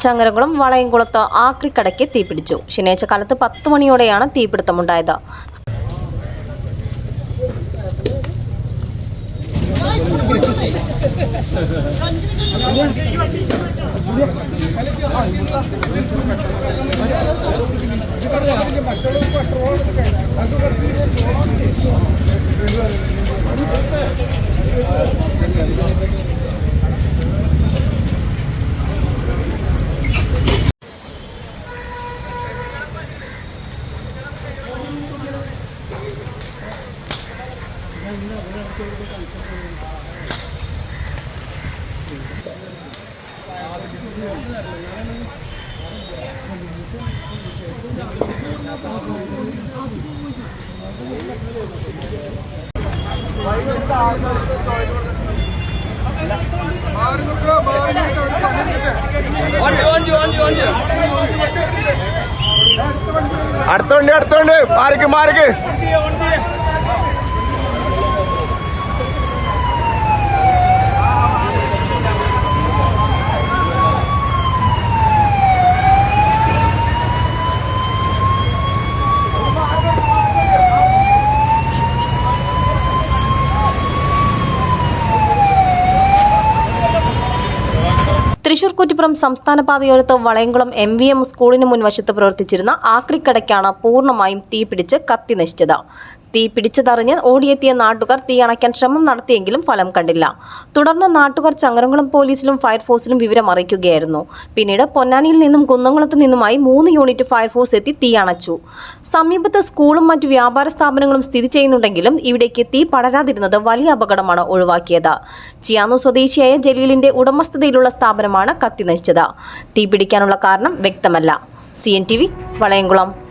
ചങ്ങരംകുളം വളയംകുളത്ത് ആക്രിക്കടയ്ക്ക് തീപിടിച്ചു. ശനിയാഴ്ച കാലത്ത് 10 മണിയോടെയാണ് തീപിടുത്തമുണ്ടായത്. അടുത്തോണ്ട് മാർക്ക് തൃശൂർ കുറ്റിപ്പുറം സംസ്ഥാന പാതയോരത്ത് വളയംകുളം MVM സ്കൂളിന് മുൻവശത്ത് പ്രവർത്തിച്ചിരുന്ന ആക്രിക്കടയ്ക്കാണ് പൂർണ്ണമായും തീപിടിച്ച് കത്തി നശിച്ചത്. തീ പിടിച്ചതറിഞ്ഞ് ഓടിയെത്തിയ നാട്ടുകാർ തീ അണയ്ക്കാൻ ശ്രമം നടത്തിയെങ്കിലും ഫലം കണ്ടില്ല. തുടർന്ന് നാട്ടുകാർ ചങ്ങരംകുളം പോലീസിലും ഫയർഫോഴ്സിലും വിവരം അറിയിക്കുകയായിരുന്നു. പിന്നീട് പൊന്നാനിയിൽ നിന്നും കുന്നംകുളത്ത് നിന്നുമായി 3 യൂണിറ്റ് ഫയർഫോഴ്സ് എത്തി തീ അണച്ചു. സമീപത്ത് സ്കൂളും മറ്റു വ്യാപാര സ്ഥാപനങ്ങളും സ്ഥിതി ചെയ്യുന്നുണ്ടെങ്കിലും ഇവിടേക്ക് തീ പടരാതിരുന്നത് വലിയ അപകടമാണ് ഒഴിവാക്കിയത്. ചിയാനു സ്വദേശിയായ ജലീലിന്റെ ഉടമസ്ഥതയിലുള്ള സ്ഥാപനമാണ് കത്തി നശിച്ചത്. തീ പിടിക്കാനുള്ള കാരണം വ്യക്തമല്ല. CNTV വളയംകുളം.